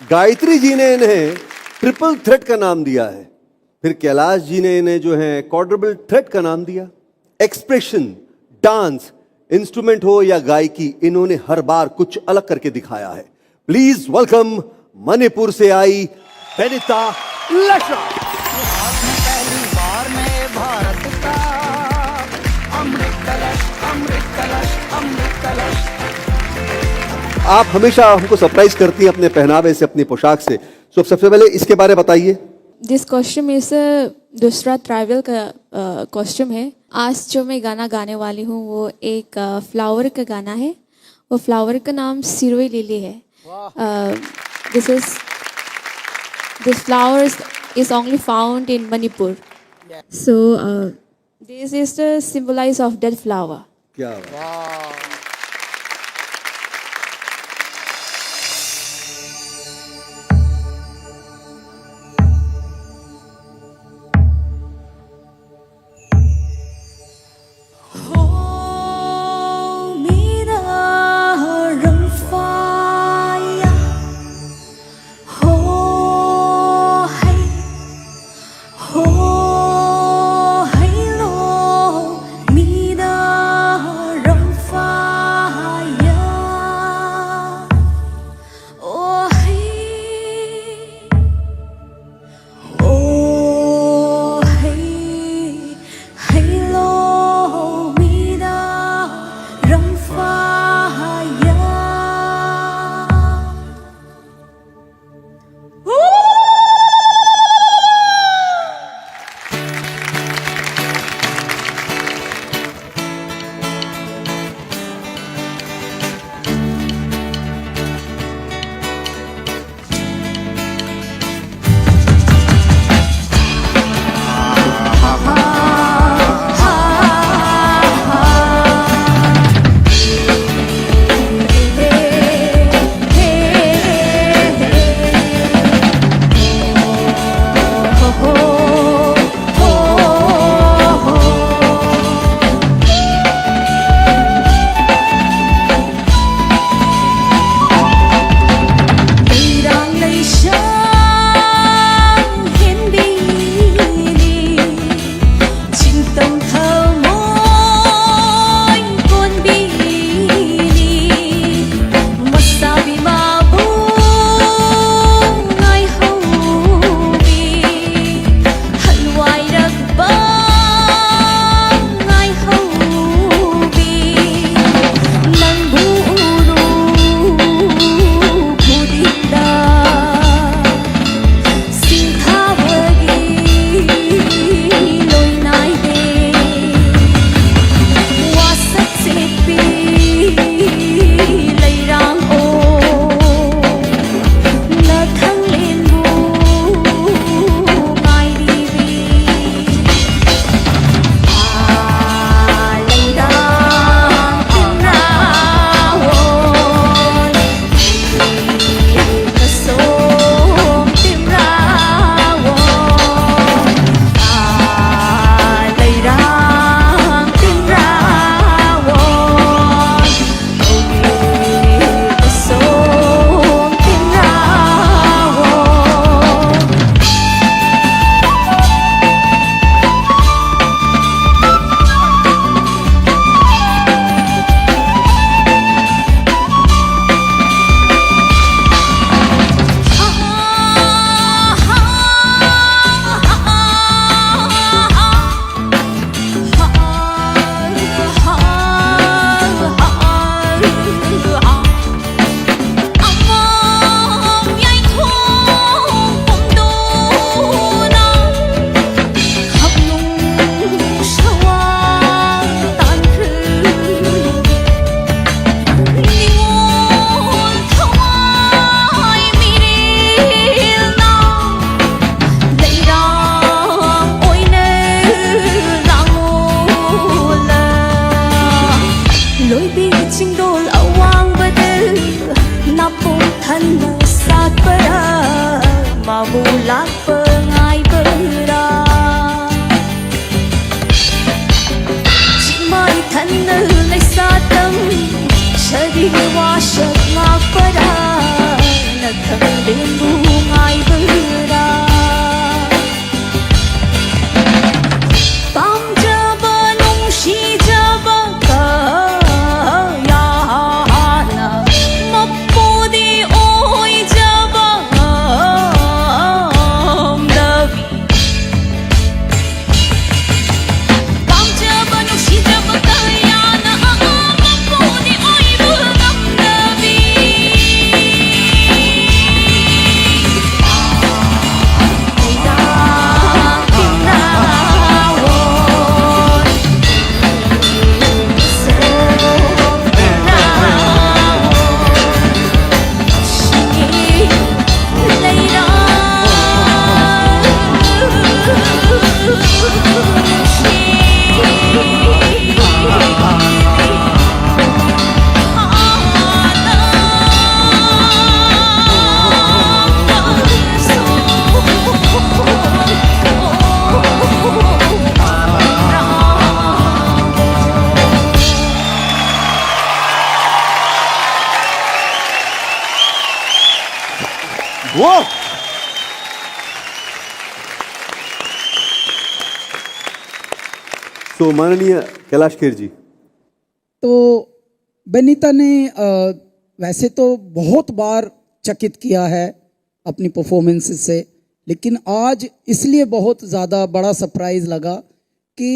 गायत्री जी ने इन्हें triple threat का नाम दिया है, फिर कैलाश जी ने इन्हें जो है क्वाड्रपल थ्रेट का नाम दिया। एक्सप्रेशन, डांस, इंस्ट्रूमेंट हो या गायकी, इन्होंने हर बार कुछ अलग करके दिखाया है। प्लीज वेलकम मणिपुर से आई बेनिता लशा। पहली बार में भारत का अमृत कलश, अमृत कलश, अमृत कलश। आप हमेशा हमको सरप्राइज करती हैं अपने पहनावे से, अपनी पोशाक से। तो सबसे पहले इसके बारे में बताइए। दिस कॉस्ट्यूम इस दूसरा ट्राइबल का कॉस्ट्यूम है। आज जो मैं गाना गाने वाली हूँ वो एक फ्लावर का गाना है। वो फ्लावर का नाम सिरोई लिली है। This flower is only found in Manipur. So this is the symbolize of that flower. क्या बात। Mabulak pengai berat Chimai thân nữ lấy xa tâm Chờ đi hoa sợt ngọc bờ đà thân đến bungai berah Tam jaba nungsi jaba kayana Mapudi oi jaba davi Tam jaba nungsi jaba kayana Mapudi oi budam davi वो तो माननीय कैलाश खेर जी, तो बेनीता ने वैसे तो बहुत बार चकित किया है अपनी परफॉर्मेंस से, लेकिन आज इसलिए बहुत ज़्यादा बड़ा सरप्राइज लगा कि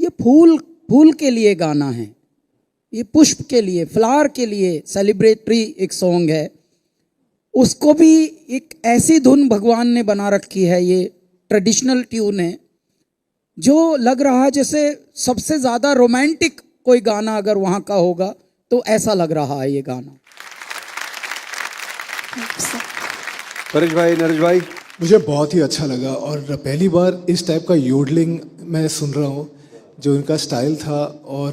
ये फूल के लिए गाना है, ये पुष्प के लिए, फ्लावर के लिए सेलिब्रेटरी एक सॉन्ग है। उसको भी एक ऐसी धुन भगवान ने बना रखी है, ये ट्रेडिशनल ट्यून है जो लग रहा है जैसे सबसे ज़्यादा रोमांटिक कोई गाना अगर वहाँ का होगा तो ऐसा लग रहा है ये गाना। परेश भाई, नरेश भाई, मुझे बहुत ही अच्छा लगा और पहली बार इस टाइप का योडलिंग मैं सुन रहा हूँ, जो इनका स्टाइल था और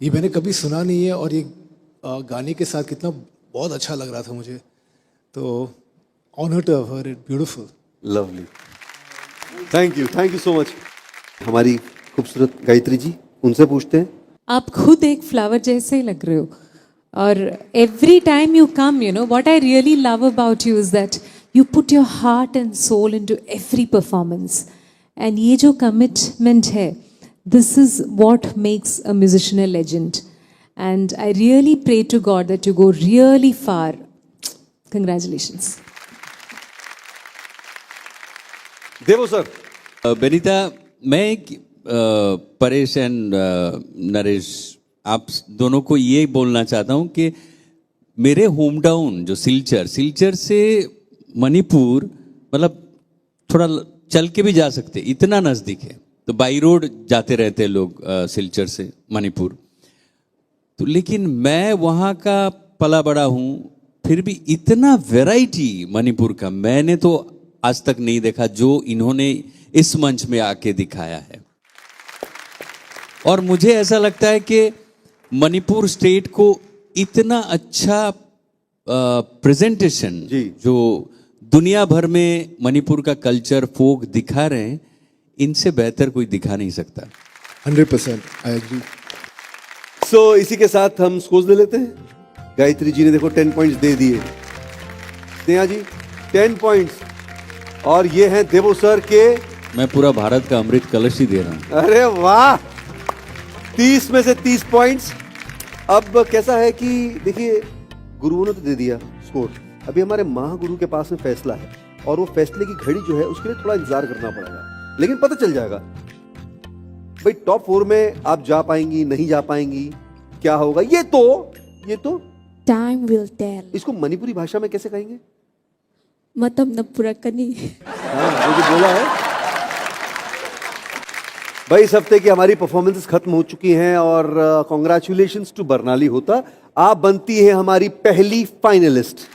ये मैंने कभी सुना नहीं है और ये गाने के साथ कितना बहुत अच्छा लग रहा था मुझे, तो honour to have heard it, beautiful, lovely, thank you so much. हमारी खूबसूरत गायत्री जी, उनसे पूछते हैं। आप खुद एक फ्लावर जैसे ही लग रहे हो और every time you come, you know what I really love about you is that you put your heart and soul into every performance, and ये जो कमिटमेंट है, this is what makes a musician a legend, and I really pray to God that you go really far. Congratulations. Devo sir. Benita, मैं Paresh and Naresh, आप दोनों को ये बोलना चाहता हूँ कि मेरे होम टाउन जो सिलचर से मणिपुर, मतलब थोड़ा चल के भी जा सकते, इतना नज़दीक है, तो बाई रोड जाते रहते हैं लोग सिलचर से मणिपुर, तो लेकिन मैं वहाँ का पला बड़ा हूँ, फिर भी इतना वैरायटी मणिपुर का मैंने तो आज तक नहीं देखा जो इन्होंने इस मंच में आके दिखाया है। और मुझे ऐसा लगता है कि मणिपुर स्टेट को इतना अच्छा प्रेजेंटेशन जो दुनिया भर में मणिपुर का कल्चर फोक दिखा रहे हैं, इनसे बेहतर कोई दिखा नहीं सकता। 100% आई एग्री। सो इसी के साथ हम स्कोर्स ले लेते हैं। गायत्री जी ने देखो 10 पॉइंट्स दे दिए, स्नेहा जी 10 पॉइंट्स, और ये हैं देवो सर के, मैं पूरा भारत का अमृत कलश ही दे रहा हूँ। अरे वाह, 30 में से 30 पॉइंट्स। अब कैसा है कि देखिए, गुरुओं ने तो दे दिया स्कोर, अभी हमारे महागुरु के पास में फैसला है, और वो फैसले की घड़ी जो है उसके लिए थोड़ा इंतजार करना पड़ेगा, लेकिन पता चल जाएगा भाई टॉप 4 में आप जा पाएंगी नहीं जा पाएंगी, क्या होगा, ये तो टाइम विल टेल। इसको मणिपुरी भाषा में कैसे कहेंगे? मतलब न पूरा कनी। हाँ, वो जो बोला है भाई। इस हफ्ते की हमारी परफॉर्मेंसेस खत्म हो चुकी हैं और कॉन्ग्रेचुलेशंस टू बरनाली होता, आप बनती है हमारी पहली फाइनलिस्ट।